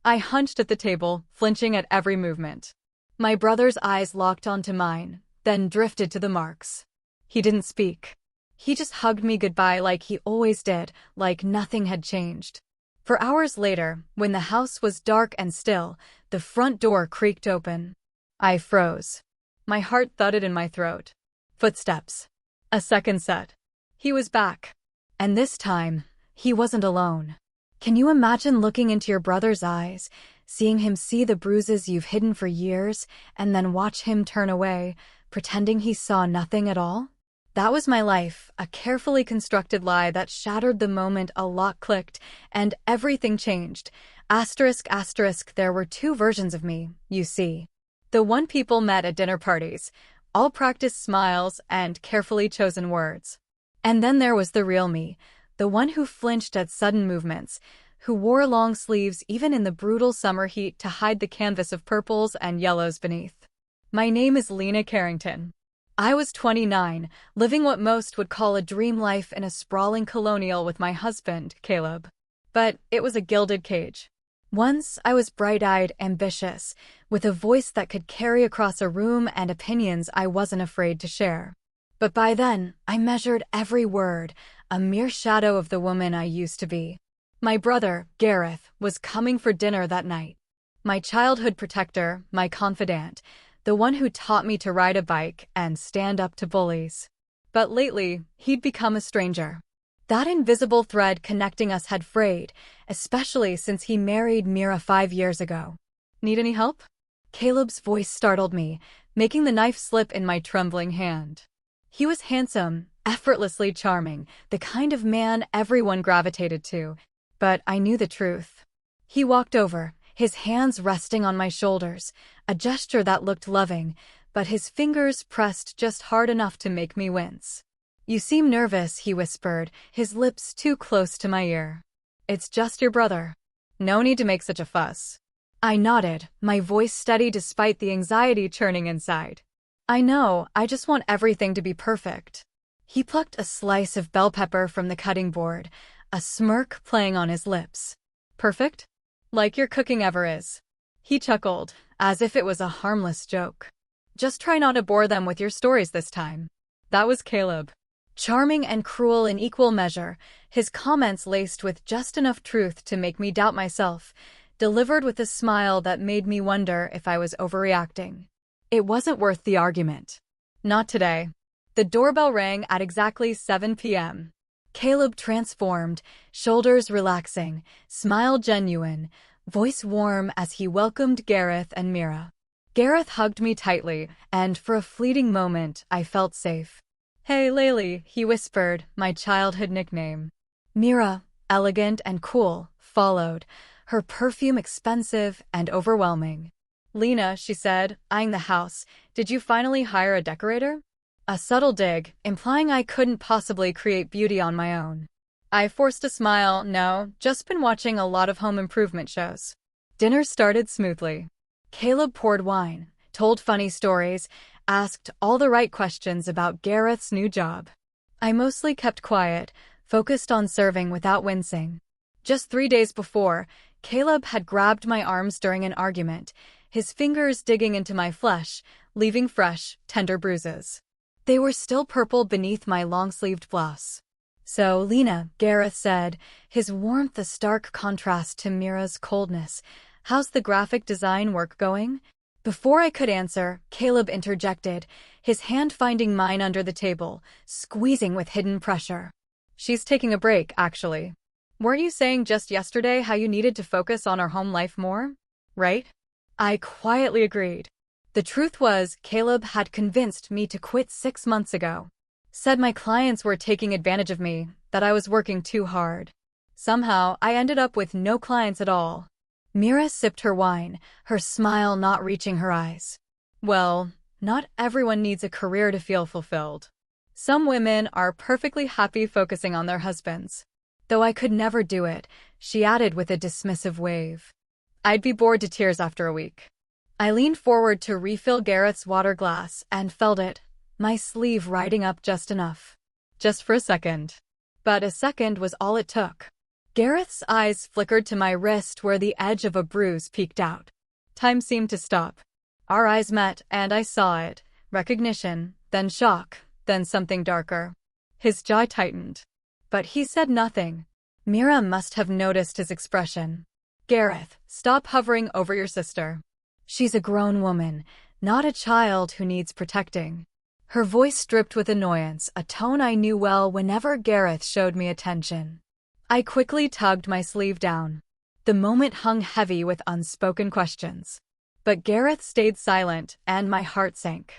I hunched at the table, flinching at every movement. My brother's eyes locked onto mine, then drifted to the marks. He didn't speak. He just hugged me goodbye like he always did, like nothing had changed. For hours later, when the house was dark and still, the front door creaked open. I froze. My heart thudded in my throat. Footsteps. A second set. He was back. And this time, he wasn't alone. Can you imagine looking into your brother's eyes, seeing him see the bruises you've hidden for years, and then watch him turn away, pretending he saw nothing at all? That was my life, a carefully constructed lie that shattered the moment a lock clicked, and everything changed. Asterisk, asterisk, there were two versions of me, you see. The one people met at dinner parties, all practiced smiles and carefully chosen words. And then there was the real me, the one who flinched at sudden movements, who wore long sleeves even in the brutal summer heat to hide the canvas of purples and yellows beneath. My name is Lena Carrington. I was 29, living what most would call a dream life in a sprawling colonial with my husband, Caleb. But it was a gilded cage. Once I was bright-eyed, ambitious, with a voice that could carry across a room and opinions I wasn't afraid to share. But by then, I measured every word, a mere shadow of the woman I used to be. My brother, Gareth, was coming for dinner that night. My childhood protector, my confidant, the one who taught me to ride a bike and stand up to bullies. But lately, he'd become a stranger. That invisible thread connecting us had frayed, especially since he married Mira 5 years ago. Need any help? Caleb's voice startled me, making the knife slip in my trembling hand. He was handsome, effortlessly charming, the kind of man everyone gravitated to, but I knew the truth. He walked over, his hands resting on my shoulders, a gesture that looked loving, but his fingers pressed just hard enough to make me wince. "You seem nervous," he whispered, his lips too close to my ear. "It's just your brother. No need to make such a fuss." I nodded, my voice steady despite the anxiety churning inside. "I know, I just want everything to be perfect." He plucked a slice of bell pepper from the cutting board, a smirk playing on his lips. "Perfect? Like your cooking ever is." He chuckled, as if it was a harmless joke. "Just try not to bore them with your stories this time." That was Caleb. Charming and cruel in equal measure, his comments laced with just enough truth to make me doubt myself, delivered with a smile that made me wonder if I was overreacting. It wasn't worth the argument. Not today. The doorbell rang at exactly 7 p.m. Caleb transformed, shoulders relaxing, smile genuine, voice warm as he welcomed Gareth and Mira. Gareth hugged me tightly, and for a fleeting moment, I felt safe. "Hey, Laylee," he whispered, my childhood nickname. Mira, elegant and cool, followed, her perfume expensive and overwhelming. "Lena," she said, eyeing the house, "did you finally hire a decorator?" A subtle dig, implying I couldn't possibly create beauty on my own. I forced a smile. "No, just been watching a lot of home improvement shows." Dinner started smoothly. Caleb poured wine, told funny stories, asked all the right questions about Gareth's new job. I mostly kept quiet, focused on serving without wincing. Just 3 days before, Caleb had grabbed my arms during an argument, his fingers digging into my flesh, leaving fresh, tender bruises. They were still purple beneath my long-sleeved blouse. "So, Lena," Gareth said, his warmth a stark contrast to Mira's coldness, "how's the graphic design work going?" Before I could answer, Caleb interjected, his hand finding mine under the table, squeezing with hidden pressure. "She's taking a break, actually. Weren't you saying just yesterday how you needed to focus on our home life more? Right?" I quietly agreed. The truth was, Caleb had convinced me to quit 6 months ago. Said my clients were taking advantage of me, that I was working too hard. Somehow, I ended up with no clients at all. Mira sipped her wine, her smile not reaching her eyes. "Well, not everyone needs a career to feel fulfilled. Some women are perfectly happy focusing on their husbands. Though I could never do it," she added with a dismissive wave. "I'd be bored to tears after a week." I leaned forward to refill Gareth's water glass and felt it, my sleeve riding up just enough. Just for a second. But a second was all it took. Gareth's eyes flickered to my wrist where the edge of a bruise peeked out. Time seemed to stop. Our eyes met, and I saw it. Recognition, then shock, then something darker. His jaw tightened. But he said nothing. Mira must have noticed his expression. Gareth, stop hovering over your sister. She's a grown woman, not a child who needs protecting. Her voice dripped with annoyance, a tone I knew well whenever Gareth showed me attention. I quickly tugged my sleeve down. The moment hung heavy with unspoken questions. But Gareth stayed silent, and my heart sank.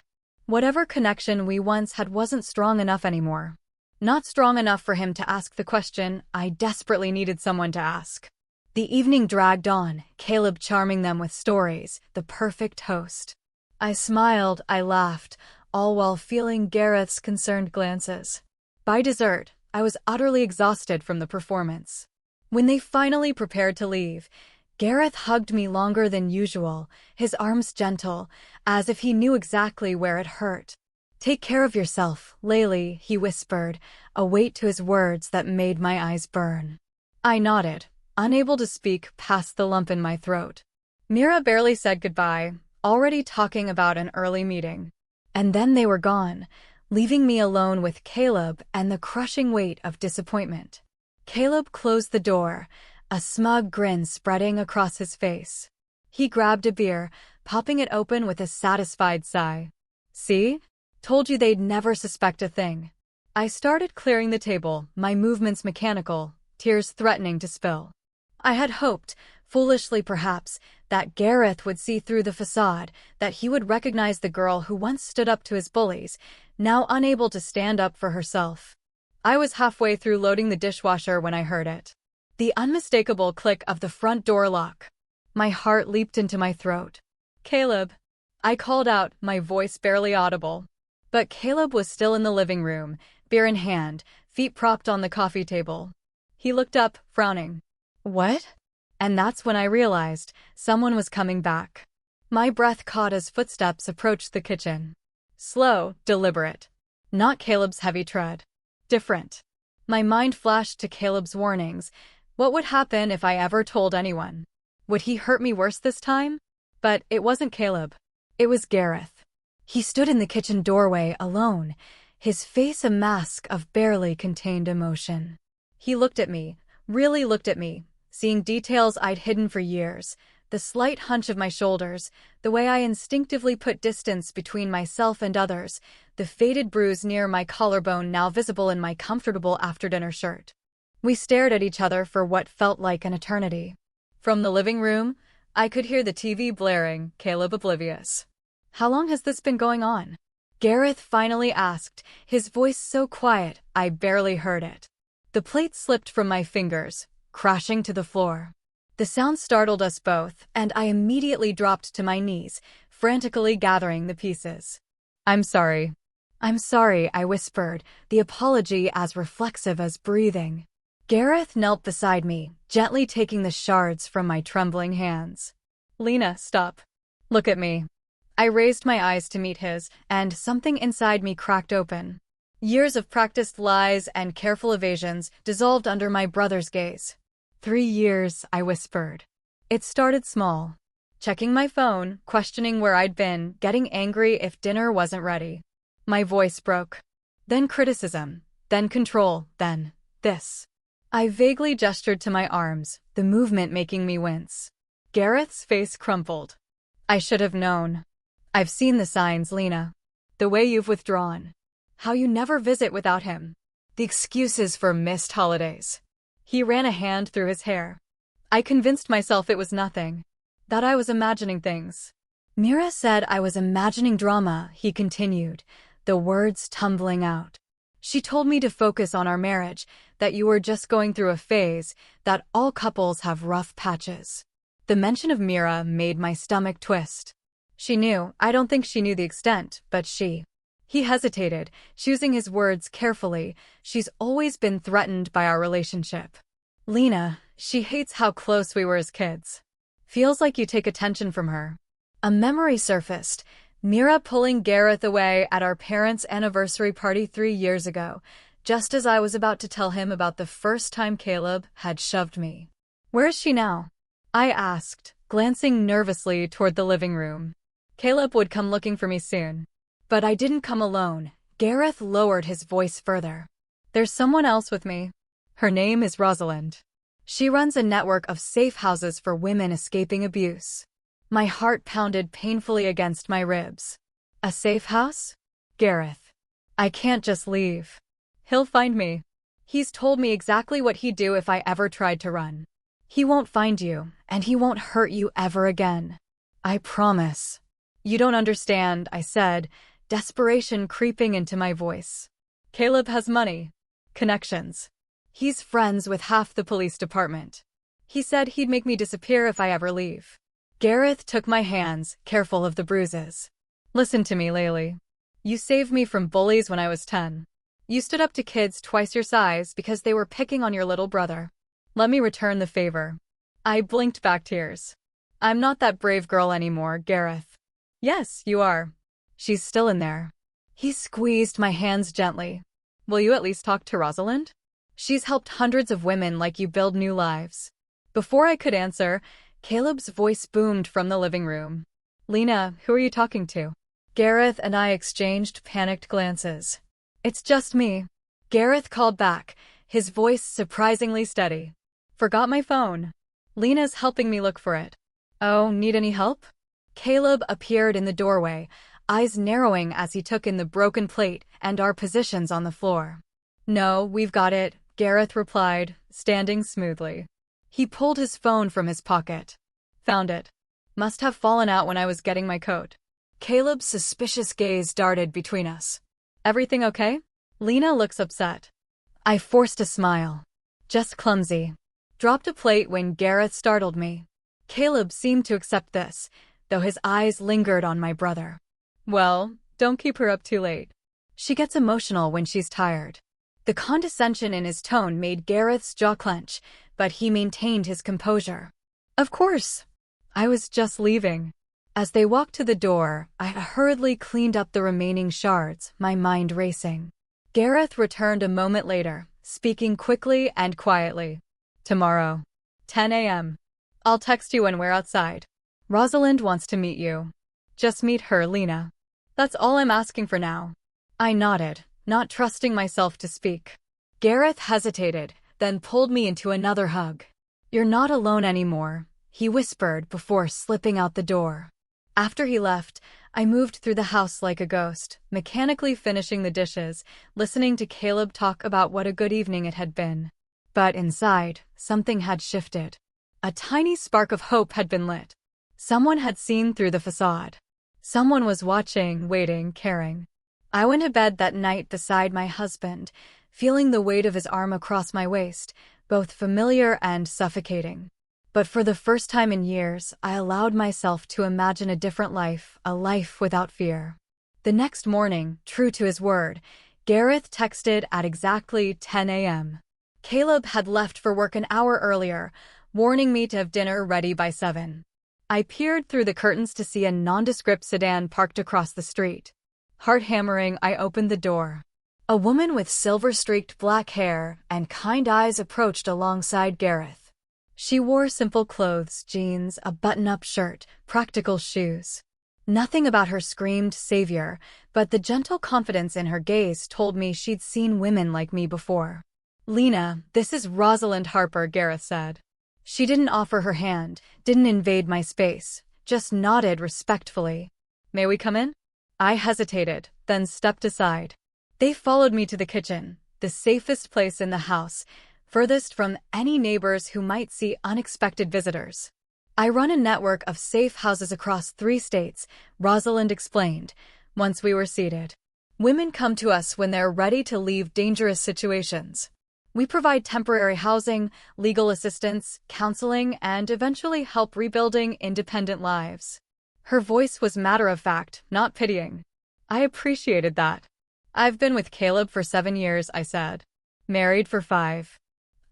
Whatever connection we once had wasn't strong enough anymore. Not strong enough for him to ask the question I desperately needed someone to ask. The evening dragged on, Caleb charming them with stories, the perfect host. I smiled, I laughed, all while feeling Gareth's concerned glances. By dessert, I was utterly exhausted from the performance. When they finally prepared to leave, Gareth hugged me longer than usual, his arms gentle, as if he knew exactly where it hurt. Take care of yourself, Laylee, he whispered, a weight to his words that made my eyes burn. I nodded, unable to speak past the lump in my throat. Mira barely said goodbye, already talking about an early meeting. And then they were gone, leaving me alone with Caleb and the crushing weight of disappointment. Caleb closed the door, a smug grin spreading across his face. He grabbed a beer, popping it open with a satisfied sigh. See? Told you they'd never suspect a thing. I started clearing the table, my movements mechanical, tears threatening to spill. I had hoped, foolishly perhaps, that Gareth would see through the facade, that he would recognize the girl who once stood up to his bullies, now unable to stand up for herself. I was halfway through loading the dishwasher when I heard it. The unmistakable click of the front door lock. My heart leaped into my throat. Caleb. I called out, my voice barely audible. But Caleb was still in the living room, beer in hand, feet propped on the coffee table. He looked up, frowning. What? And that's when I realized someone was coming back. My breath caught as footsteps approached the kitchen. Slow, deliberate. Not Caleb's heavy tread. Different. My mind flashed to Caleb's warnings. What would happen if I ever told anyone? Would he hurt me worse this time? But it wasn't Caleb. It was Gareth. He stood in the kitchen doorway alone, his face a mask of barely contained emotion. He looked at me, really looked at me, seeing details I'd hidden for years, the slight hunch of my shoulders, the way I instinctively put distance between myself and others, the faded bruise near my collarbone now visible in my comfortable after-dinner shirt. We stared at each other for what felt like an eternity. From the living room, I could hear the TV blaring, Caleb oblivious. How long has this been going on? Gareth finally asked, his voice so quiet I barely heard it. The plate slipped from my fingers, crashing to the floor. The sound startled us both, and I immediately dropped to my knees, frantically gathering the pieces. I'm sorry. I'm sorry, I whispered, the apology as reflexive as breathing. Gareth knelt beside me, gently taking the shards from my trembling hands. Lena, stop. Look at me. I raised my eyes to meet his, and something inside me cracked open. Years of practiced lies and careful evasions dissolved under my brother's gaze. 3 years, I whispered. It started small. Checking my phone, questioning where I'd been, getting angry if dinner wasn't ready. My voice broke. Then criticism, then control, then this. I vaguely gestured to my arms, the movement making me wince. Gareth's face crumpled. I should have known. I've seen the signs, Lena. The way you've withdrawn. How you never visit without him. The excuses for missed holidays. He ran a hand through his hair. I convinced myself it was nothing. That I was imagining things. Mira said I was imagining drama, he continued, the words tumbling out. She told me to focus on our marriage, that you were just going through a phase, that all couples have rough patches. The mention of Mira made my stomach twist. She knew, I don't think she knew the extent, but she. He hesitated, choosing his words carefully. She's always been threatened by our relationship. Lena, she hates how close we were as kids. Feels like you take attention from her. A memory surfaced, Mira pulling Gareth away at our parents' anniversary party 3 years ago, just as I was about to tell him about the first time Caleb had shoved me. "Where is she now?" I asked, glancing nervously toward the living room. Caleb would come looking for me soon. But I didn't come alone. Gareth lowered his voice further. "There's someone else with me. Her name is Rosalind. She runs a network of safe houses for women escaping abuse." My heart pounded painfully against my ribs. "A safe house? Gareth. I can't just leave. He'll find me. He's told me exactly what he'd do if I ever tried to run. He won't find you, and he won't hurt you ever again. I promise." "You don't understand," I said, desperation creeping into my voice. "Caleb has money. Connections. He's friends with half the police department. He said he'd make me disappear if I ever leave." Gareth took my hands, careful of the bruises. "Listen to me, Laylee. You saved me from bullies when I was 10. You stood up to kids twice your size because they were picking on your little brother. Let me return the favor." I blinked back tears. "I'm not that brave girl anymore, Gareth." "Yes, you are. She's still in there." He squeezed my hands gently. "Will you at least talk to Rosalind? She's helped hundreds of women like you build new lives." Before I could answer, Caleb's voice boomed from the living room. "Lena, who are you talking to?" Gareth and I exchanged panicked glances. "It's just me," Gareth called back, his voice surprisingly steady. "Forgot my phone. Lena's helping me look for it." "Oh, need any help?" Caleb appeared in the doorway, eyes narrowing as he took in the broken plate and our positions on the floor. "No, we've got it," Gareth replied, standing smoothly. He pulled his phone from his pocket. "Found it. Must have fallen out when I was getting my coat." Caleb's suspicious gaze darted between us. "Everything okay?" "Lena looks upset." I forced a smile. "Just clumsy." Dropped a plate when Gareth startled me. Caleb seemed to accept this, though his eyes lingered on my brother. "Well, don't keep her up too late. She gets emotional when she's tired." The condescension in his tone made Gareth's jaw clench, but he maintained his composure. "Of course. I was just leaving." As they walked to the door, I hurriedly cleaned up the remaining shards, my mind racing. Gareth returned a moment later, speaking quickly and quietly. "Tomorrow, 10 a.m. I'll text you when we're outside. Rosalind wants to meet you. Just meet her, Lena. That's all I'm asking for now." I nodded, not trusting myself to speak. Gareth hesitated, then pulled me into another hug. "You're not alone anymore," he whispered before slipping out the door. After he left, I moved through the house like a ghost, mechanically finishing the dishes, listening to Caleb talk about what a good evening it had been. But inside, something had shifted. A tiny spark of hope had been lit. Someone had seen through the facade. Someone was watching, waiting, caring. I went to bed that night beside my husband, feeling the weight of his arm across my waist, both familiar and suffocating. But for the first time in years, I allowed myself to imagine a different life, a life without fear. The next morning, true to his word, Gareth texted at exactly 10 a.m. Caleb had left for work an hour earlier, warning me to have dinner ready by 7. I peered through the curtains to see a nondescript sedan parked across the street. Heart hammering, I opened the door. A woman with silver-streaked black hair and kind eyes approached alongside Gareth. She wore simple clothes, jeans, a button-up shirt, practical shoes. Nothing about her screamed savior, but the gentle confidence in her gaze told me she'd seen women like me before. "Lena, this is Rosalind Harper," Gareth said. She didn't offer her hand, didn't invade my space, just nodded respectfully. "May we come in?" I hesitated, then stepped aside. They followed me to the kitchen, the safest place in the house, furthest from any neighbors who might see unexpected visitors. "I run a network of safe houses across 3 states, Rosalind explained, once we were seated. "Women come to us when they're ready to leave dangerous situations. We provide temporary housing, legal assistance, counseling, and eventually help rebuilding independent lives." Her voice was matter-of-fact, not pitying. I appreciated that. "I've been with Caleb for 7 years," I said. "Married for 5.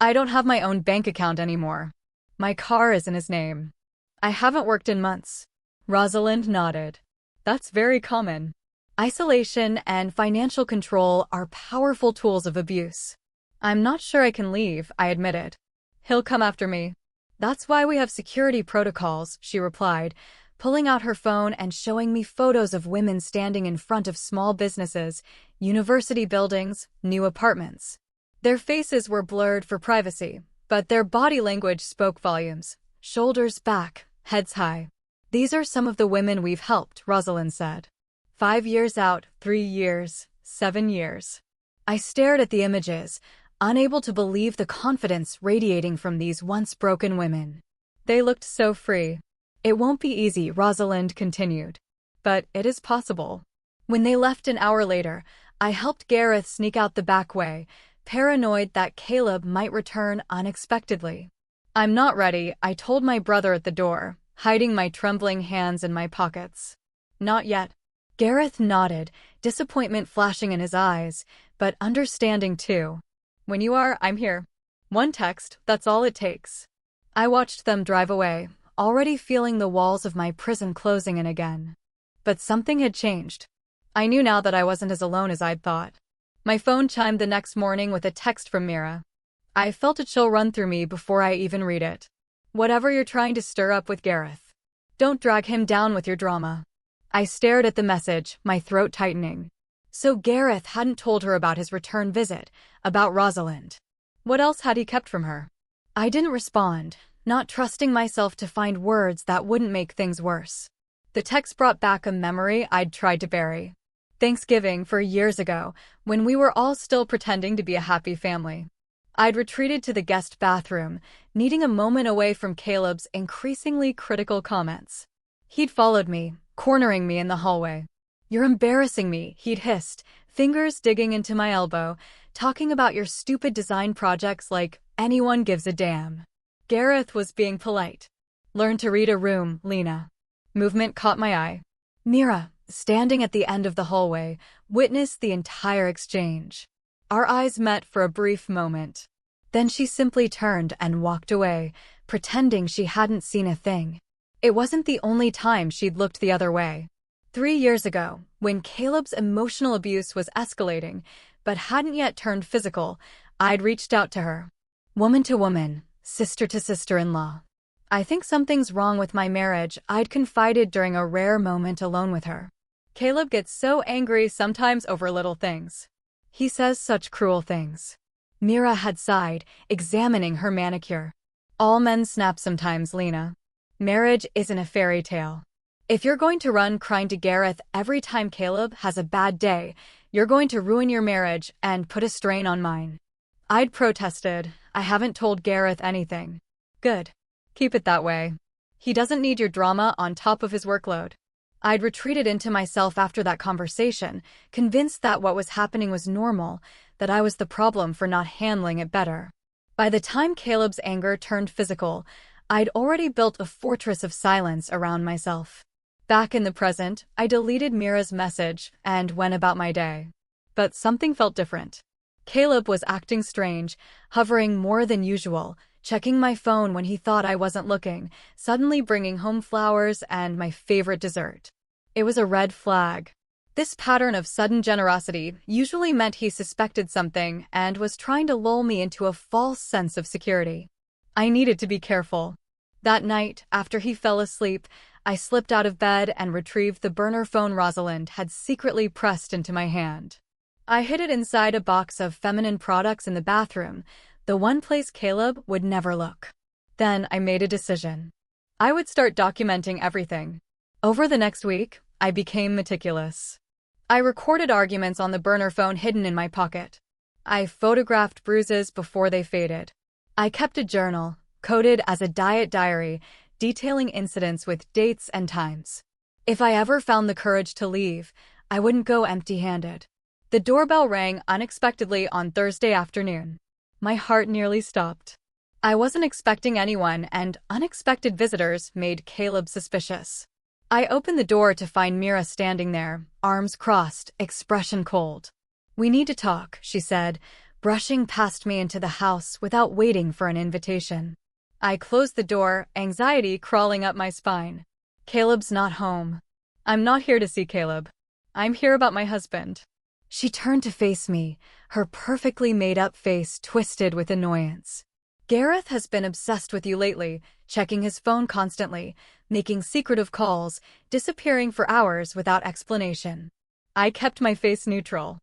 I don't have my own bank account anymore. My car is in his name. I haven't worked in months." Rosalind nodded. "That's very common. Isolation and financial control are powerful tools of abuse. I'm not sure I can leave, I admitted. He'll come after me. That's why we have security protocols, she replied, pulling out her phone and showing me photos of women standing in front of small businesses, university buildings, new apartments. Their faces were blurred for privacy, but their body language spoke volumes. Shoulders back, heads high. These are some of the women we've helped, Rosalind said. 5 years out, 3 years, 7 years. I stared at the images, unable to believe the confidence radiating from these once broken women. They looked so free. It won't be easy, Rosalind continued. But it is possible. When they left an hour later, I helped Gareth sneak out the back way, paranoid that Caleb might return unexpectedly. I'm not ready, I told my brother at the door, hiding my trembling hands in my pockets. Not yet. Gareth nodded, disappointment flashing in his eyes, but understanding too. When you are, I'm here. One text, that's all it takes. I watched them drive away, already feeling the walls of my prison closing in again. But something had changed. I knew now that I wasn't as alone as I'd thought. My phone chimed the next morning with a text from Mira. I felt a chill run through me before I even read it. Whatever you're trying to stir up with Gareth, don't drag him down with your drama. I stared at the message, my throat tightening. So Gareth hadn't told her about his return visit, about Rosalind. What else had he kept from her? I didn't respond, not trusting myself to find words that wouldn't make things worse. The text brought back a memory I'd tried to bury. Thanksgiving 4 years ago, when we were all still pretending to be a happy family. I'd retreated to the guest bathroom, needing a moment away from Caleb's increasingly critical comments. He'd followed me, cornering me in the hallway. You're embarrassing me, he'd hissed, fingers digging into my elbow, talking about your stupid design projects like anyone gives a damn. Gareth was being polite. Learn to read a room, Lena. Movement caught my eye. Mira, standing at the end of the hallway, witnessed the entire exchange. Our eyes met for a brief moment. Then she simply turned and walked away, pretending she hadn't seen a thing. It wasn't the only time she'd looked the other way. 3 years ago, when Caleb's emotional abuse was escalating, but hadn't yet turned physical, I'd reached out to her. Woman to woman, sister to sister-in-law. I think something's wrong with my marriage, I'd confided during a rare moment alone with her. Caleb gets so angry sometimes over little things. He says such cruel things. Mira had sighed, examining her manicure. All men snap sometimes, Lena. Marriage isn't a fairy tale. If you're going to run crying to Gareth every time Caleb has a bad day, you're going to ruin your marriage and put a strain on mine. I'd protested. I haven't told Gareth anything. Good. Keep it that way. He doesn't need your drama on top of his workload. I'd retreated into myself after that conversation, convinced that what was happening was normal, that I was the problem for not handling it better. By the time Caleb's anger turned physical, I'd already built a fortress of silence around myself. Back in the present, I deleted Mira's message and went about my day. But something felt different. Caleb was acting strange, hovering more than usual, checking my phone when he thought I wasn't looking, suddenly bringing home flowers and my favorite dessert. It was a red flag. This pattern of sudden generosity usually meant he suspected something and was trying to lull me into a false sense of security. I needed to be careful. That night, after he fell asleep, I slipped out of bed and retrieved the burner phone Rosalind had secretly pressed into my hand. I hid it inside a box of feminine products in the bathroom, the one place Caleb would never look. Then I made a decision. I would start documenting everything. Over the next week, I became meticulous. I recorded arguments on the burner phone hidden in my pocket. I photographed bruises before they faded. I kept a journal, coded as a diet diary, detailing incidents with dates and times. If I ever found the courage to leave, I wouldn't go empty-handed. The doorbell rang unexpectedly on Thursday afternoon. My heart nearly stopped. I wasn't expecting anyone, and unexpected visitors made Caleb suspicious. I opened the door to find Mira standing there, arms crossed, expression cold. "We need to talk," she said, brushing past me into the house without waiting for an invitation. I closed the door, anxiety crawling up my spine. Caleb's not home. I'm not here to see Caleb. I'm here about my husband. She turned to face me, her perfectly made-up face twisted with annoyance. Gareth has been obsessed with you lately, checking his phone constantly, making secretive calls, disappearing for hours without explanation. I kept my face neutral.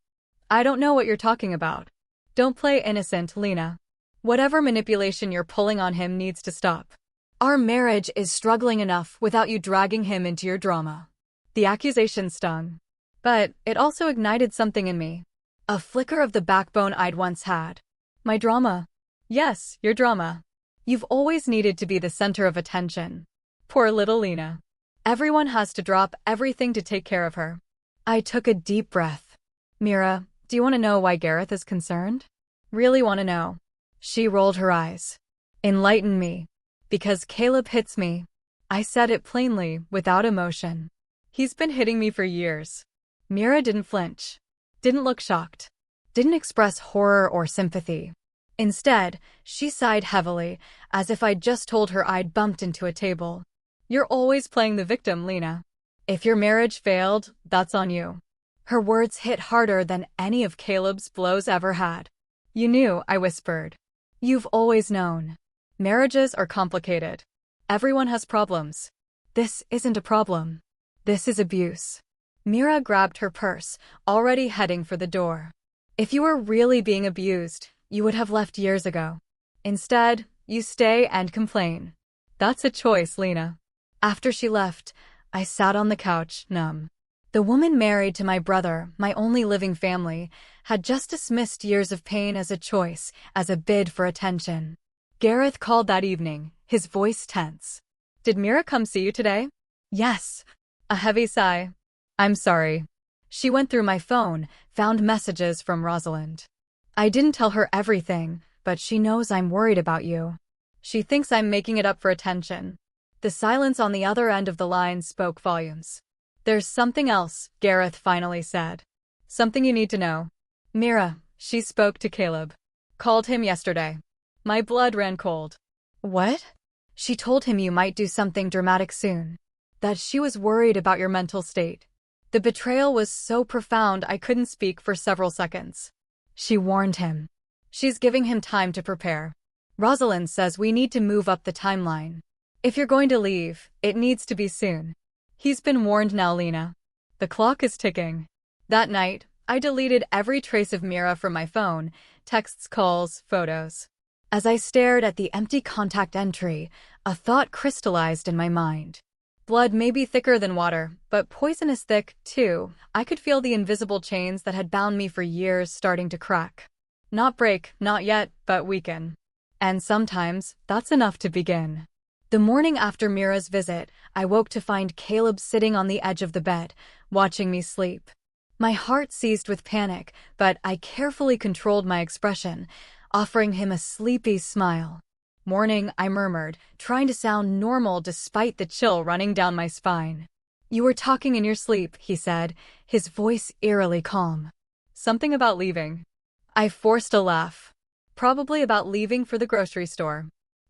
I don't know what you're talking about. Don't play innocent, Lena. Whatever manipulation you're pulling on him needs to stop. Our marriage is struggling enough without you dragging him into your drama. The accusation stung. But it also ignited something in me. A flicker of the backbone I'd once had. My drama. Yes, your drama. You've always needed to be the center of attention. Poor little Lena. Everyone has to drop everything to take care of her. I took a deep breath. Mira, do you want to know why Gareth is concerned? Really want to know? She rolled her eyes. Enlighten me. Because Caleb hits me. I said it plainly, without emotion. He's been hitting me for years. Mira didn't flinch. Didn't look shocked. Didn't express horror or sympathy. Instead, she sighed heavily, as if I'd just told her I'd bumped into a table. You're always playing the victim, Lena. If your marriage failed, that's on you. Her words hit harder than any of Caleb's blows ever had. You knew, I whispered. You've always known. Marriages are complicated. Everyone has problems. This isn't a problem. This is abuse. Mira grabbed her purse, already heading for the door. If you were really being abused, you would have left years ago. Instead, you stay and complain. That's a choice, Lena. After she left, I sat on the couch, numb. The woman married to my brother, my only living family, had just dismissed years of pain as a choice, as a bid for attention. Gareth called that evening, his voice tense. Did Mira come see you today? Yes. A heavy sigh. I'm sorry. She went through my phone, found messages from Rosalind. I didn't tell her everything, but she knows I'm worried about you. She thinks I'm making it up for attention. The silence on the other end of the line spoke volumes. There's something else, Gareth finally said. Something you need to know. Mira, she spoke to Caleb. Called him yesterday. My blood ran cold. What? She told him you might do something dramatic soon. That she was worried about your mental state. The betrayal was so profound I couldn't speak for several seconds. She warned him. She's giving him time to prepare. Rosalind says we need to move up the timeline. If you're going to leave, it needs to be soon. He's been warned now, Lena. The clock is ticking. That night, I deleted every trace of Mira from my phone, texts, calls, photos. As I stared at the empty contact entry, a thought crystallized in my mind. Blood may be thicker than water, but poison is thick, too. I could feel the invisible chains that had bound me for years starting to crack. Not break, not yet, but weaken. And sometimes, that's enough to begin. The morning after Mira's visit, I woke to find Caleb sitting on the edge of the bed, watching me sleep. My heart seized with panic, but I carefully controlled my expression, offering him a sleepy smile. Morning, I murmured, trying to sound normal despite the chill running down my spine. You were talking in your sleep, he said, his voice eerily calm. Something about leaving. I forced a laugh. Probably about leaving for the grocery store.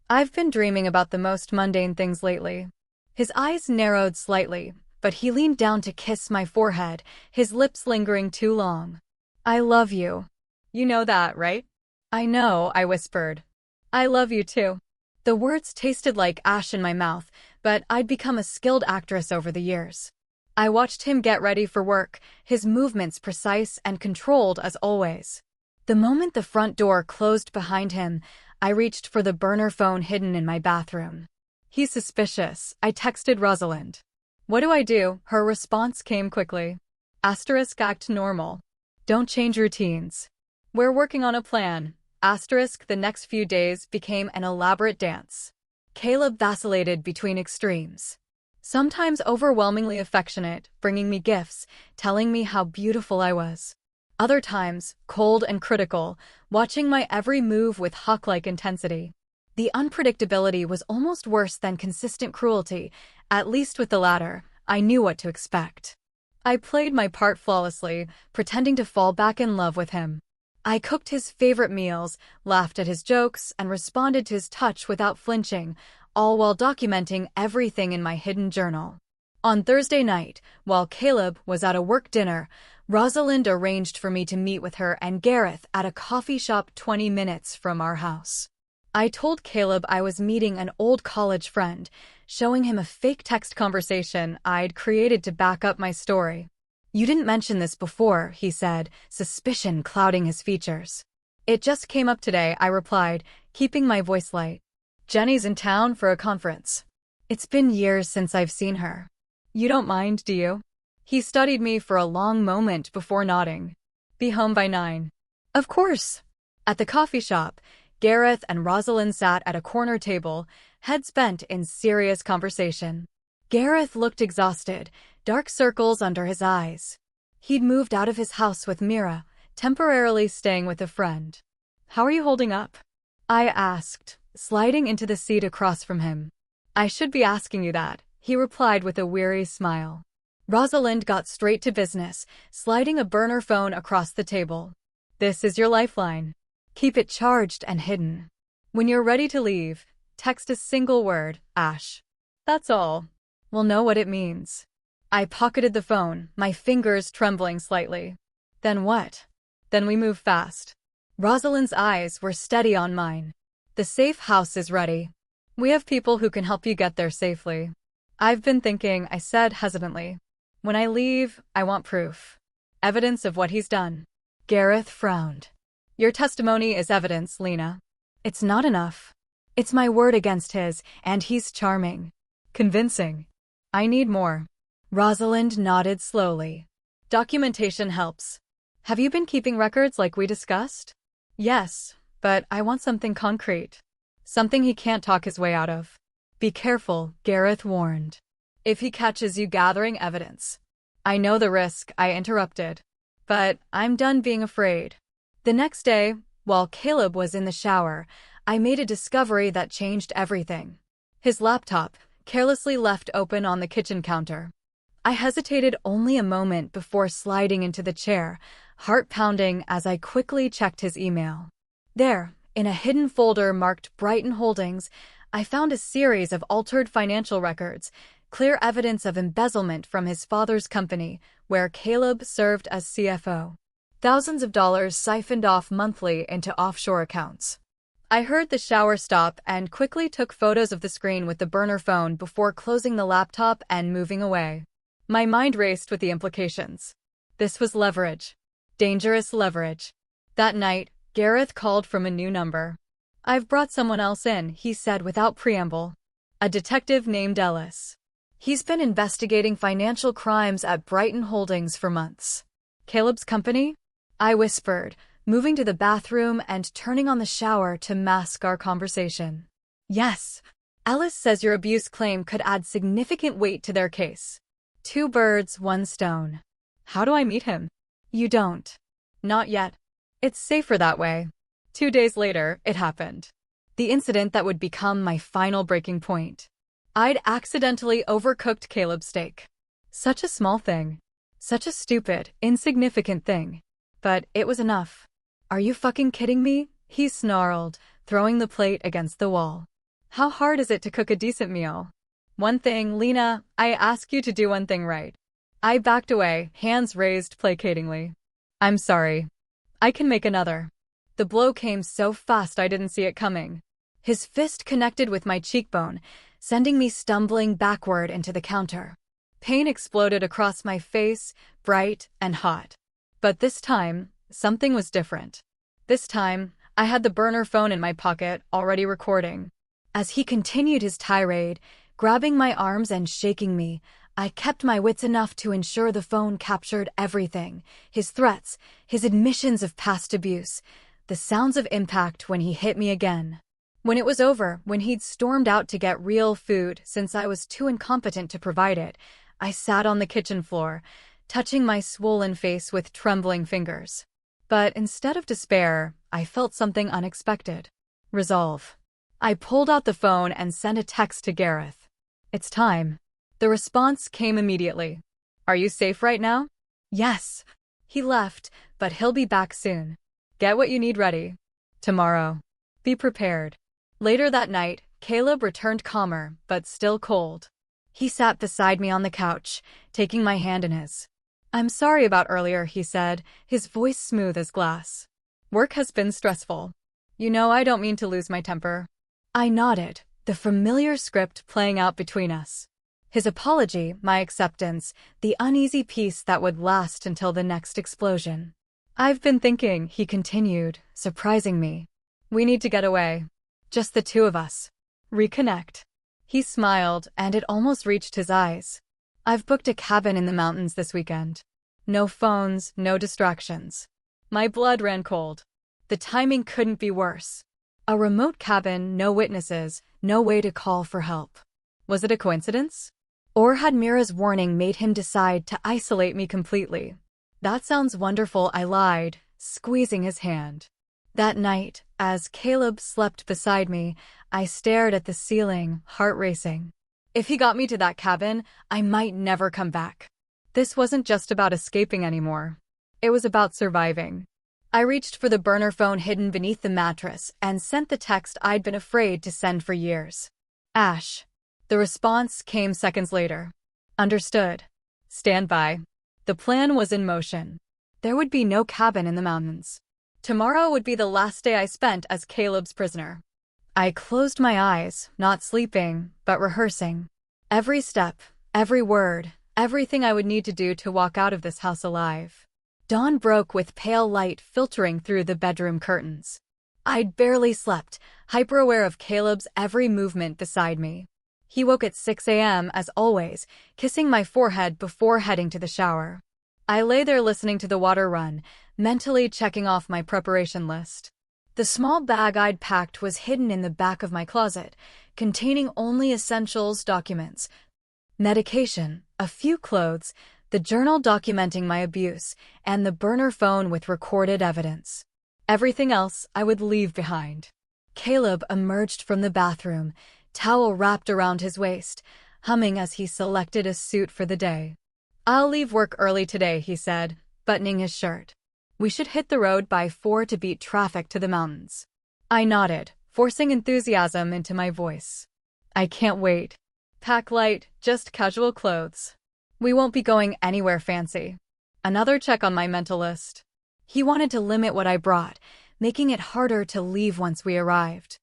I've been dreaming about the most mundane things lately. His eyes narrowed slightly, but he leaned down to kiss my forehead, his lips lingering too long. I love you. You know that, right? I know, I whispered. I love you too. The words tasted like ash in my mouth, but I'd become a skilled actress over the years. I watched him get ready for work, his movements precise and controlled as always. The moment the front door closed behind him, I reached for the burner phone hidden in my bathroom. He's suspicious, I texted Rosalind. What do I do? Her response came quickly. Asterisk act normal. Don't change routines. We're working on a plan. Asterisk the next few days became an elaborate dance. Caleb vacillated between extremes. Sometimes overwhelmingly affectionate, bringing me gifts, telling me how beautiful I was. Other times, cold and critical, watching my every move with hawk-like intensity. The unpredictability was almost worse than consistent cruelty, at least with the latter, I knew what to expect. I played my part flawlessly, pretending to fall back in love with him. I cooked his favorite meals, laughed at his jokes, and responded to his touch without flinching, all while documenting everything in my hidden journal. On Thursday night, while Caleb was at a work dinner, Rosalind arranged for me to meet with her and Gareth at a coffee shop 20 minutes from our house. I told Caleb I was meeting an old college friend, showing him a fake text conversation I'd created to back up my story. "You didn't mention this before," he said, suspicion clouding his features. "It just came up today," I replied, keeping my voice light. "Jenny's in town for a conference. It's been years since I've seen her. You don't mind, do you?" He studied me for a long moment before nodding. "Be home by 9. "Of course." At the coffee shop, Gareth and Rosalind sat at a corner table, heads bent in serious conversation. Gareth looked exhausted, dark circles under his eyes. He'd moved out of his house with Mira, temporarily staying with a friend. "How are you holding up?" I asked, sliding into the seat across from him. "I should be asking you that," he replied with a weary smile. Rosalind got straight to business, sliding a burner phone across the table. "This is your lifeline. Keep it charged and hidden. When you're ready to leave, text a single word, Ash. That's all. We'll know what it means." I pocketed the phone, my fingers trembling slightly. "Then what?" "Then we move fast." Rosalind's eyes were steady on mine. "The safe house is ready. We have people who can help you get there safely." "I've been thinking," I said hesitantly. "When I leave, I want proof. Evidence of what he's done." Gareth frowned. "Your testimony is evidence, Lena. It's not enough. It's my word against his, and he's charming. Convincing. I need more." Rosalind nodded slowly. "Documentation helps. Have you been keeping records like we discussed?" "Yes, but I want something concrete. Something he can't talk his way out of." "Be careful," Gareth warned. "If he catches you gathering evidence." "I know the risk," I interrupted. "But I'm done being afraid." The next day, while Caleb was in the shower, I made a discovery that changed everything. His laptop, carelessly left open on the kitchen counter. I hesitated only a moment before sliding into the chair, heart pounding as I quickly checked his email. There, in a hidden folder marked Brighton Holdings, I found a series of altered financial records, clear evidence of embezzlement from his father's company, where Caleb served as CFO. Thousands of dollars siphoned off monthly into offshore accounts. I heard the shower stop and quickly took photos of the screen with the burner phone before closing the laptop and moving away. My mind raced with the implications. This was leverage. Dangerous leverage. That night, Gareth called from a new number. "I've brought someone else in," he said without preamble. "A detective named Ellis. He's been investigating financial crimes at Brighton Holdings for months." "Caleb's company?" I whispered, moving to the bathroom and turning on the shower to mask our conversation. "Yes. Ellis says your abuse claim could add significant weight to their case. 2 birds, 1 stone." "How do I meet him?" "You don't. Not yet. It's safer that way." 2 days later, it happened. The incident that would become my final breaking point. I'd accidentally overcooked Caleb's steak. Such a small thing. Such a stupid, insignificant thing. But it was enough. "Are you fucking kidding me?" he snarled, throwing the plate against the wall. "How hard is it to cook a decent meal?" "One thing, Lena, I ask you to do one thing right." I backed away, hands raised placatingly. "I'm sorry. I can make another." The blow came so fast I didn't see it coming. His fist connected with my cheekbone, sending me stumbling backward into the counter. Pain exploded across my face, bright and hot. But this time, something was different. This time, I had the burner phone in my pocket, already recording. As he continued his tirade, grabbing my arms and shaking me, I kept my wits enough to ensure the phone captured everything: his threats, his admissions of past abuse, the sounds of impact when he hit me again. When it was over, when he'd stormed out to get real food since I was too incompetent to provide it, I sat on the kitchen floor, touching my swollen face with trembling fingers. But instead of despair, I felt something unexpected. Resolve. I pulled out the phone and sent a text to Gareth. "It's time." The response came immediately. "Are you safe right now?" "Yes." He left, but he'll be back soon. "Get what you need ready. Tomorrow. Be prepared." Later that night, Caleb returned calmer, but still cold. He sat beside me on the couch, taking my hand in his. "I'm sorry about earlier," he said, his voice smooth as glass. "Work has been stressful. You know I don't mean to lose my temper." I nodded, the familiar script playing out between us. His apology, my acceptance, the uneasy peace that would last until the next explosion. "I've been thinking," he continued, surprising me. "We need to get away. Just the two of us. Reconnect." He smiled, and it almost reached his eyes. "I've booked a cabin in the mountains this weekend. No phones, no distractions." My blood ran cold. The timing couldn't be worse. A remote cabin, no witnesses, no way to call for help. Was it a coincidence? Or had Mira's warning made him decide to isolate me completely? "That sounds wonderful," I lied, squeezing his hand. That night, as Caleb slept beside me, I stared at the ceiling, heart racing. If he got me to that cabin, I might never come back. This wasn't just about escaping anymore. It was about surviving. I reached for the burner phone hidden beneath the mattress and sent the text I'd been afraid to send for years. "Ash." The response came seconds later. "Understood. Stand by." The plan was in motion. There would be no cabin in the mountains. Tomorrow would be the last day I spent as Caleb's prisoner. I closed my eyes, not sleeping, but rehearsing. Every step, every word, everything I would need to do to walk out of this house alive. Dawn broke with pale light filtering through the bedroom curtains. I'd barely slept, hyper-aware of Caleb's every movement beside me. He woke at 6 a.m. as always, kissing my forehead before heading to the shower. I lay there listening to the water run, mentally checking off my preparation list. The small bag I'd packed was hidden in the back of my closet, containing only essentials, documents, medication, a few clothes, the journal documenting my abuse, and the burner phone with recorded evidence. Everything else I would leave behind. Caleb emerged from the bathroom, towel wrapped around his waist, humming as he selected a suit for the day. "I'll leave work early today," he said, buttoning his shirt. "We should hit the road by 4 to beat traffic to the mountains." I nodded, forcing enthusiasm into my voice. "I can't wait. Pack light, just casual clothes. We won't be going anywhere fancy." Another check on my mental list. He wanted to limit what I brought, making it harder to leave once we arrived.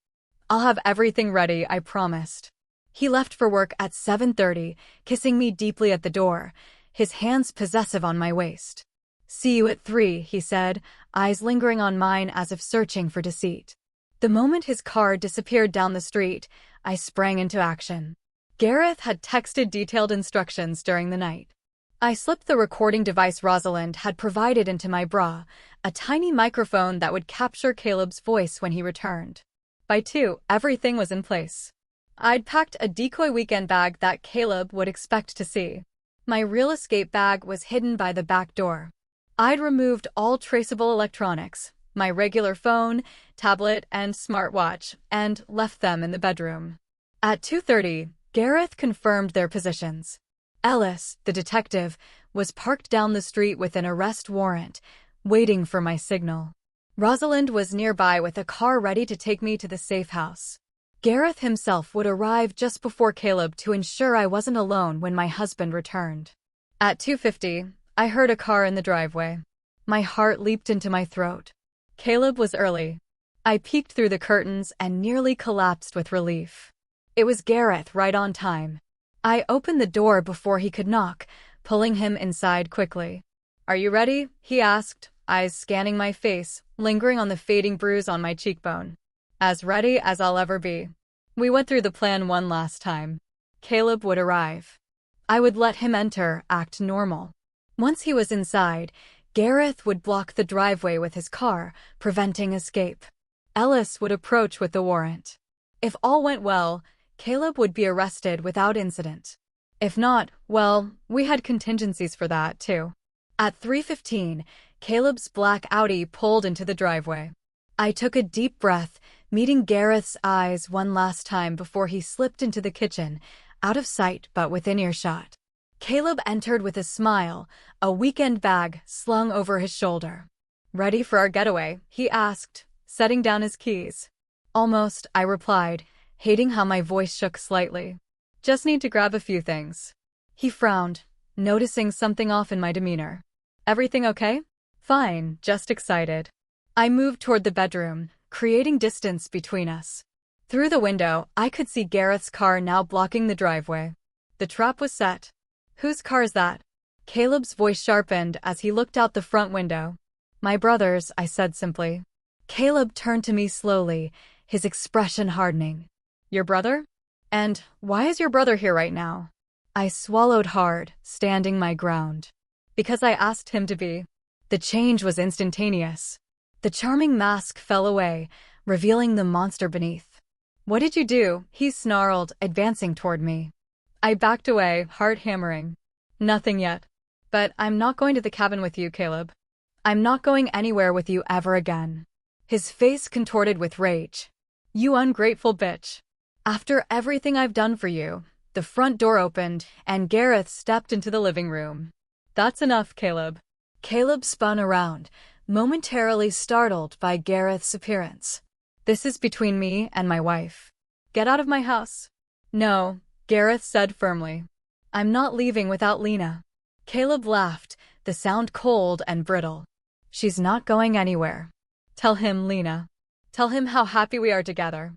"I'll have everything ready," I promised. He left for work at 7:30, kissing me deeply at the door, his hands possessive on my waist. "See you at 3, he said, eyes lingering on mine as if searching for deceit. The moment his car disappeared down the street, I sprang into action. Gareth had texted detailed instructions during the night. I slipped the recording device Rosalind had provided into my bra, a tiny microphone that would capture Caleb's voice when he returned. By 2, everything was in place. I'd packed a decoy weekend bag that Caleb would expect to see. My real escape bag was hidden by the back door. I'd removed all traceable electronics, my regular phone, tablet, and smartwatch, and left them in the bedroom. At 2:30, Gareth confirmed their positions. Ellis, the detective, was parked down the street with an arrest warrant, waiting for my signal. Rosalind was nearby with a car ready to take me to the safe house. Gareth himself would arrive just before Caleb to ensure I wasn't alone when my husband returned. At 2:50, I heard a car in the driveway. My heart leaped into my throat. Caleb was early. I peeked through the curtains and nearly collapsed with relief. It was Gareth, right on time. I opened the door before he could knock, pulling him inside quickly. "Are you ready?" he asked, eyes scanning my face, lingering on the fading bruise on my cheekbone. "As ready as I'll ever be." We went through the plan one last time. Caleb would arrive. I would let him enter, act normal. Once he was inside, Gareth would block the driveway with his car, preventing escape. Ellis would approach with the warrant. If all went well, Caleb would be arrested without incident. If not, well, we had contingencies for that, too. At 3:15, Caleb's black Audi pulled into the driveway. I took a deep breath, meeting Gareth's eyes one last time before he slipped into the kitchen, out of sight but within earshot. Caleb entered with a smile, a weekend bag slung over his shoulder. "Ready for our getaway?" he asked, setting down his keys. "Almost," I replied, hating how my voice shook slightly. Just need to grab a few things. He frowned, noticing something off in my demeanor. Everything okay? Fine, just excited. I moved toward the bedroom, creating distance between us. Through the window, I could see Gareth's car now blocking the driveway. The trap was set. Whose car is that? Caleb's voice sharpened as he looked out the front window. My brother's, I said simply. Caleb turned to me slowly, his expression hardening. Your brother? And why is your brother here right now? I swallowed hard, standing my ground. Because I asked him to be. The change was instantaneous. The charming mask fell away, revealing the monster beneath. What did you do? He snarled, advancing toward me. I backed away, heart hammering. Nothing yet. But I'm not going to the cabin with you, Caleb. I'm not going anywhere with you ever again. His face contorted with rage. You ungrateful bitch. After everything I've done for you, the front door opened, and Gareth stepped into the living room. That's enough, Caleb. Caleb spun around, momentarily startled by Gareth's appearance. This is between me and my wife. Get out of my house. No, Gareth said firmly. I'm not leaving without Lena. Caleb laughed, the sound cold and brittle. She's not going anywhere. Tell him, Lena. Tell him how happy we are together.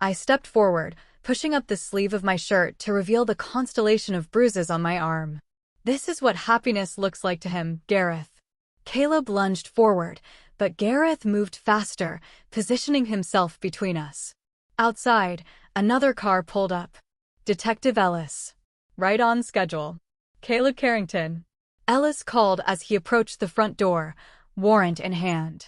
I stepped forward, pushing up the sleeve of my shirt to reveal the constellation of bruises on my arm. This is what happiness looks like to him, Gareth. Caleb lunged forward, but Gareth moved faster, positioning himself between us. Outside, another car pulled up. Detective Ellis. Right on schedule. Caleb Carrington. Ellis called as he approached the front door, warrant in hand.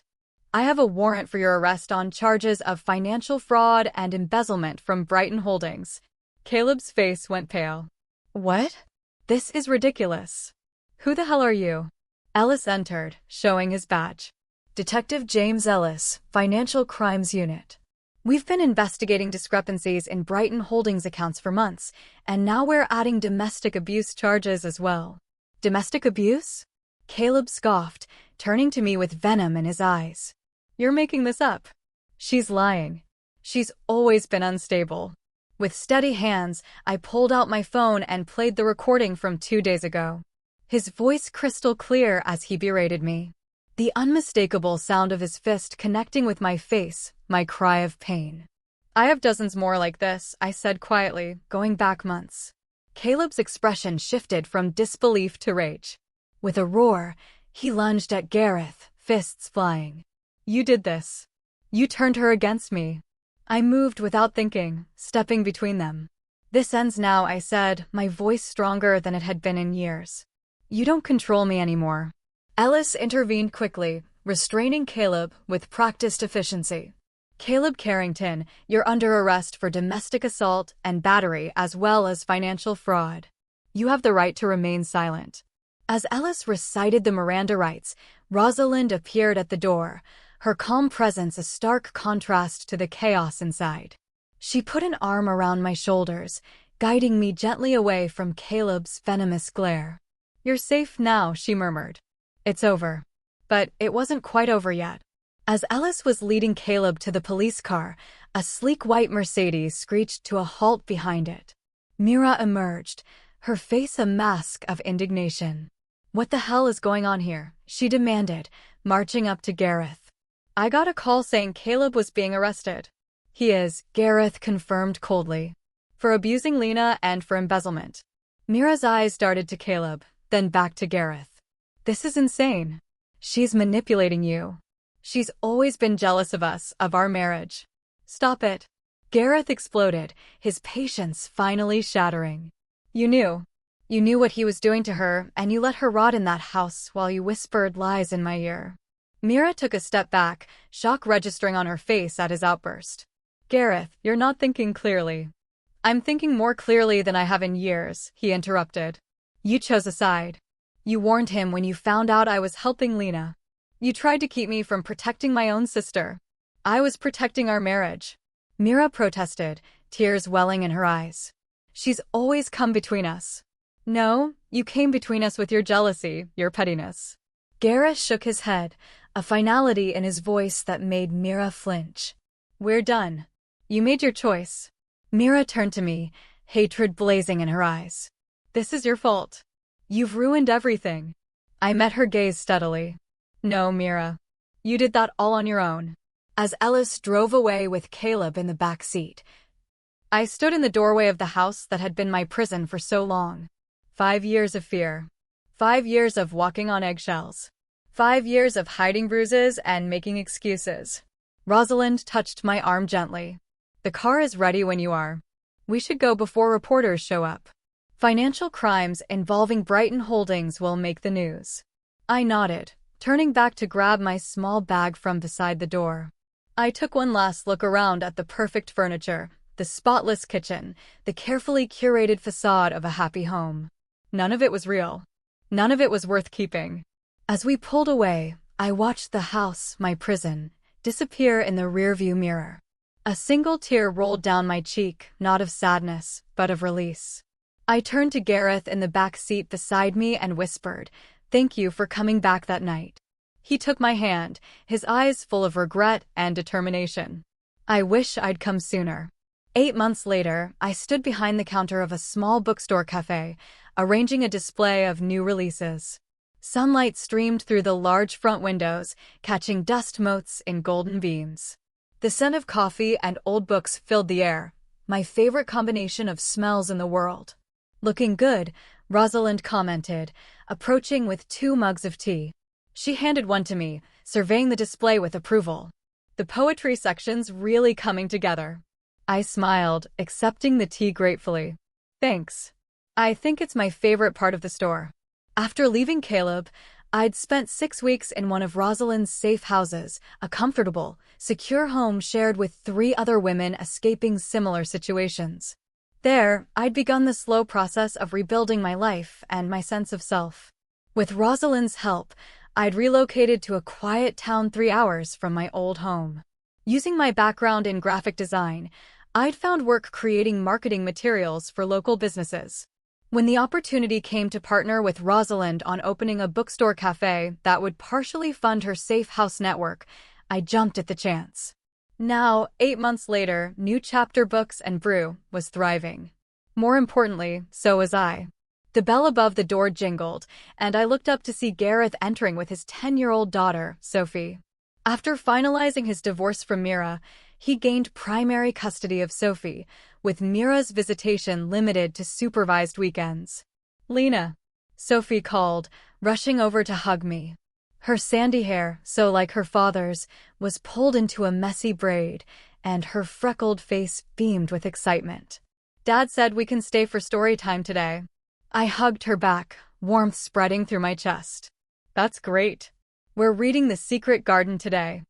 I have a warrant for your arrest on charges of financial fraud and embezzlement from Brighton Holdings. Caleb's face went pale. What? This is ridiculous. Who the hell are you? Ellis entered, showing his badge. Detective James Ellis, Financial Crimes Unit. We've been investigating discrepancies in Brighton Holdings accounts for months, and now we're adding domestic abuse charges as well. Domestic abuse? Caleb scoffed, turning to me with venom in his eyes. You're making this up. She's lying. She's always been unstable. With steady hands, I pulled out my phone and played the recording from 2 days ago. His voice crystal clear as he berated me. The unmistakable sound of his fist connecting with my face, my cry of pain. I have dozens more like this, I said quietly, going back months. Caleb's expression shifted from disbelief to rage. With a roar, he lunged at Gareth, fists flying. You did this. You turned her against me. I moved without thinking, stepping between them. This ends now, I said, my voice stronger than it had been in years. You don't control me anymore. Ellis intervened quickly, restraining Caleb with practiced efficiency. Caleb Carrington, you're under arrest for domestic assault and battery as well as financial fraud. You have the right to remain silent. As Ellis recited the Miranda rights, Rosalind appeared at the door, her calm presence a stark contrast to the chaos inside. She put an arm around my shoulders, guiding me gently away from Caleb's venomous glare. You're safe now, she murmured. It's over. But it wasn't quite over yet. As Ellis was leading Caleb to the police car, a sleek white Mercedes screeched to a halt behind it. Mira emerged, her face a mask of indignation. What the hell is going on here? She demanded, marching up to Gareth. I got a call saying Caleb was being arrested. He is, Gareth confirmed coldly. For abusing Lena and for embezzlement. Mira's eyes darted to Caleb, then back to Gareth. This is insane. She's manipulating you. She's always been jealous of us, of our marriage. Stop it. Gareth exploded, his patience finally shattering. You knew. You knew what he was doing to her, and you let her rot in that house while you whispered lies in my ear. Mira took a step back, shock registering on her face at his outburst. Gareth, you're not thinking clearly. I'm thinking more clearly than I have in years, he interrupted. You chose a side. You warned him when you found out I was helping Lena. You tried to keep me from protecting my own sister. I was protecting our marriage. Mira protested, tears welling in her eyes. She's always come between us. No, you came between us with your jealousy, your pettiness. Gareth shook his head, a finality in his voice that made Mira flinch. We're done. You made your choice. Mira turned to me, hatred blazing in her eyes. This is your fault. You've ruined everything. I met her gaze steadily. No, Mira. You did that all on your own. As Ellis drove away with Caleb in the back seat, I stood in the doorway of the house that had been my prison for so long. 5 years of fear. 5 years of walking on eggshells. 5 years of hiding bruises and making excuses. Rosalind touched my arm gently. The car is ready when you are. We should go before reporters show up. Financial crimes involving Brighton Holdings will make the news. I nodded, turning back to grab my small bag from beside the door. I took one last look around at the perfect furniture, the spotless kitchen, the carefully curated facade of a happy home. None of it was real. None of it was worth keeping. As we pulled away, I watched the house, my prison, disappear in the rearview mirror. A single tear rolled down my cheek, not of sadness, but of release. I turned to Gareth in the back seat beside me and whispered, "Thank you for coming back that night." He took my hand, his eyes full of regret and determination. I wish I'd come sooner. 8 months later, I stood behind the counter of a small bookstore cafe, arranging a display of new releases. Sunlight streamed through the large front windows, catching dust motes in golden beams. The scent of coffee and old books filled the air, my favorite combination of smells in the world. "Looking good," Rosalind commented, approaching with 2 mugs of tea. She handed one to me, surveying the display with approval. The poetry section's really coming together. I smiled, accepting the tea gratefully. "Thanks. I think it's my favorite part of the store." After leaving Caleb, I'd spent 6 weeks in one of Rosalind's safe houses, a comfortable, secure home shared with 3 other women escaping similar situations. There, I'd begun the slow process of rebuilding my life and my sense of self. With Rosalind's help, I'd relocated to a quiet town 3 hours from my old home. Using my background in graphic design, I'd found work creating marketing materials for local businesses. When the opportunity came to partner with Rosalind on opening a bookstore cafe that would partially fund her safe house network, I jumped at the chance. Now, 8 months later, New Chapter Books and Brew was thriving. More importantly, so was I. The bell above the door jingled, and I looked up to see Gareth entering with his 10-year-old daughter, Sophie. After finalizing his divorce from Mira, he gained primary custody of Sophie, with Mira's visitation limited to supervised weekends. "Lena," Sophie called, rushing over to hug me. Her sandy hair, so like her father's, was pulled into a messy braid, and her freckled face beamed with excitement. "Dad said we can stay for story time today." I hugged her back, warmth spreading through my chest. "That's great. We're reading The Secret Garden today.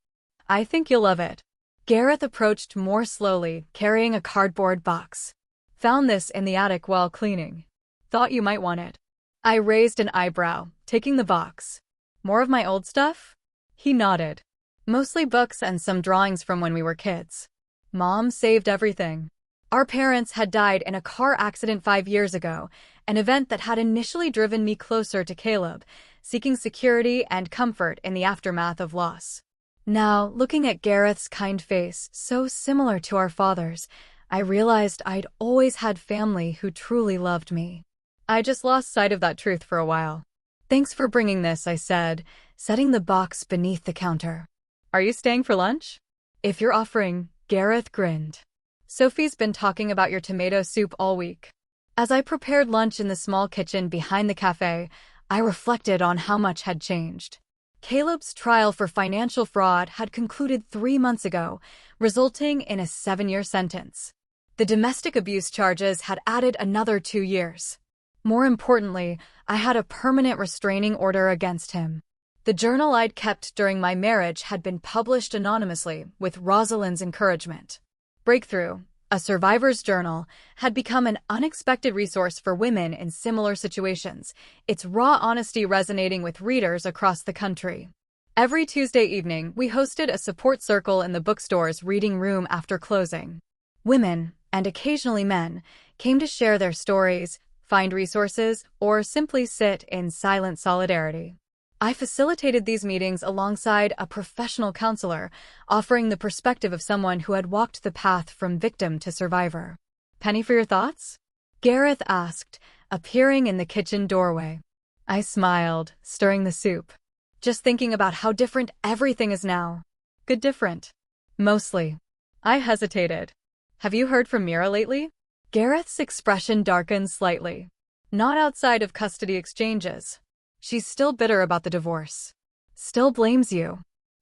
I think you'll love it." Gareth approached more slowly, carrying a cardboard box. "Found this in the attic while cleaning. Thought you might want it." I raised an eyebrow, taking the box. "More of my old stuff?" He nodded. "Mostly books and some drawings from when we were kids. Mom saved everything. Our parents had died in a car accident 5 years ago, an event that had initially driven me closer to Caleb, seeking security and comfort in the aftermath of loss. Now, looking at Gareth's kind face, so similar to our father's, I realized I'd always had family who truly loved me. I just lost sight of that truth for a while. "Thanks for bringing this," I said, setting the box beneath the counter. "Are you staying for lunch?" "If you're offering," Gareth grinned. "Sophie's been talking about your tomato soup all week." As I prepared lunch in the small kitchen behind the cafe, I reflected on how much had changed. Caleb's trial for financial fraud had concluded 3 months ago, resulting in a 7-year sentence. The domestic abuse charges had added another 2 years. More importantly, I had a permanent restraining order against him. The journal I'd kept during my marriage had been published anonymously, with Rosalind's encouragement. Breakthrough, a survivor's journal, had become an unexpected resource for women in similar situations, its raw honesty resonating with readers across the country. Every Tuesday evening, we hosted a support circle in the bookstore's reading room after closing. Women, and occasionally men, came to share their stories, find resources, or simply sit in silent solidarity. I facilitated these meetings alongside a professional counselor, offering the perspective of someone who had walked the path from victim to survivor. "Penny for your thoughts?" Gareth asked, appearing in the kitchen doorway. I smiled, stirring the soup. Just thinking about how different everything is now. Good different. Mostly. I hesitated. Have you heard from Mira lately? Gareth's expression darkened slightly. Not outside of custody exchanges. She's still bitter about the divorce. Still blames you.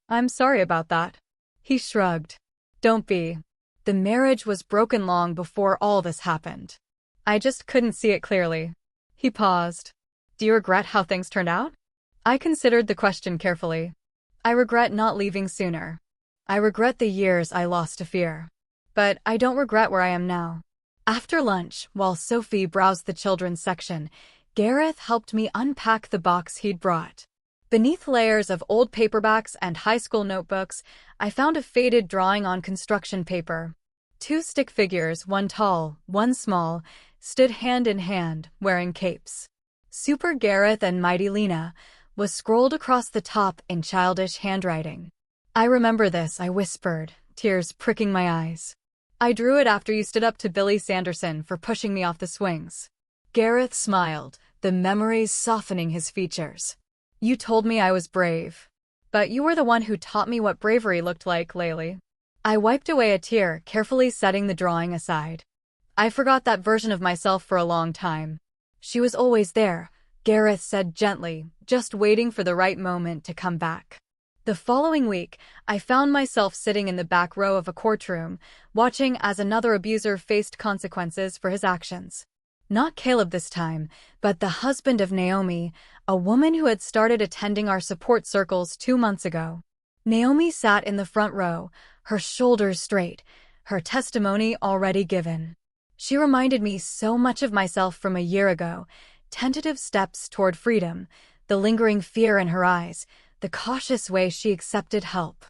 I'm sorry about that. He shrugged. Don't be. The marriage was broken long before all this happened. I just couldn't see it clearly. He paused. Do you regret how things turned out? I considered the question carefully. I regret not leaving sooner. I regret the years I lost to fear. But I don't regret where I am now. After lunch, while Sophie browsed the children's section, Gareth helped me unpack the box he'd brought. Beneath layers of old paperbacks and high school notebooks, I found a faded drawing on construction paper. 2 stick figures, one tall, one small, stood hand in hand, wearing capes. Super Gareth and Mighty Lena was scrolled across the top in childish handwriting. I remember this, I whispered, tears pricking my eyes. I drew it after you stood up to Billy Sanderson for pushing me off the swings. Gareth smiled, the memories softening his features. You told me I was brave. But you were the one who taught me what bravery looked like, Laylee. I wiped away a tear, carefully setting the drawing aside. I forgot that version of myself for a long time. She was always there, Gareth said gently, just waiting for the right moment to come back. The following week, I found myself sitting in the back row of a courtroom, watching as another abuser faced consequences for his actions. Not Caleb this time, but the husband of Naomi, a woman who had started attending our support circles 2 months ago. Naomi sat in the front row, her shoulders straight, her testimony already given. She reminded me so much of myself from a year ago, tentative steps toward freedom, the lingering fear in her eyes, the cautious way she accepted help.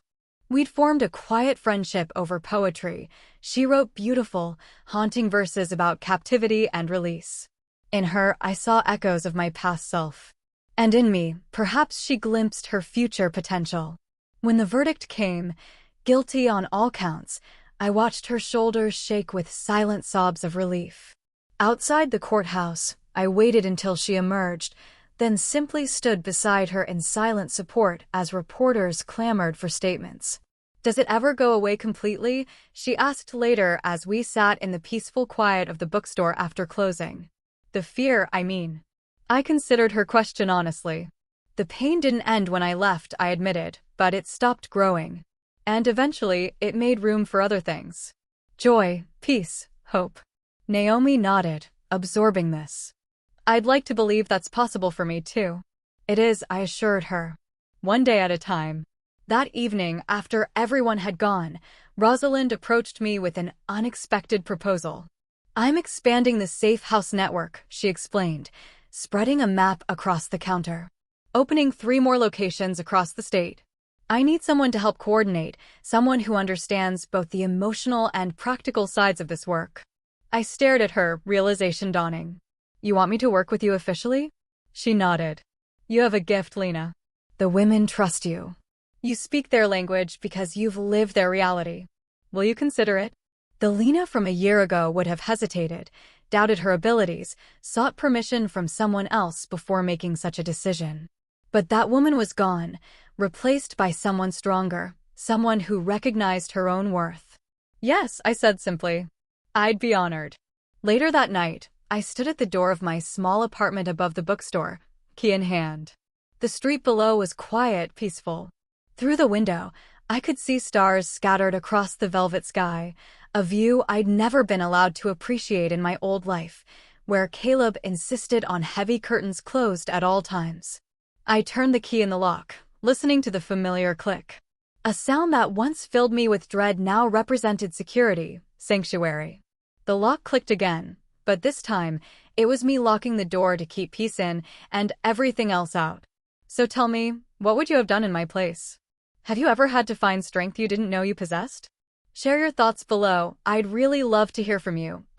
We'd formed a quiet friendship over poetry. She wrote beautiful, haunting verses about captivity and release. In her, I saw echoes of my past self. And in me, perhaps she glimpsed her future potential. When the verdict came, guilty on all counts, I watched her shoulders shake with silent sobs of relief. Outside the courthouse, I waited until she emerged, then simply stood beside her in silent support as reporters clamored for statements. Does it ever go away completely? She asked later as we sat in the peaceful quiet of the bookstore after closing. The fear, I mean. I considered her question honestly. The pain didn't end when I left, I admitted, but it stopped growing. And eventually, it made room for other things. Joy, peace, hope. Naomi nodded, absorbing this. I'd like to believe that's possible for me, too. It is, I assured her. One day at a time. That evening, after everyone had gone, Rosalind approached me with an unexpected proposal. I'm expanding the Safe House network, she explained, spreading a map across the counter. Opening 3 more locations across the state. I need someone to help coordinate, someone who understands both the emotional and practical sides of this work. I stared at her, realization dawning. You want me to work with you officially? She nodded. You have a gift, Lena. The women trust you. You speak their language because you've lived their reality. Will you consider it? The Lena from a year ago would have hesitated, doubted her abilities, sought permission from someone else before making such a decision. But that woman was gone, replaced by someone stronger, someone who recognized her own worth. Yes, I said simply. I'd be honored. Later that night, I stood at the door of my small apartment above the bookstore, key in hand. The street below was quiet, peaceful. Through the window, I could see stars scattered across the velvet sky, a view I'd never been allowed to appreciate in my old life, where Caleb insisted on heavy curtains closed at all times. I turned the key in the lock, listening to the familiar click. A sound that once filled me with dread now represented security, sanctuary. The lock clicked again, but this time, it was me locking the door to keep peace in and everything else out. So tell me, what would you have done in my place? Have you ever had to find strength you didn't know you possessed? Share your thoughts below. I'd really love to hear from you. ***.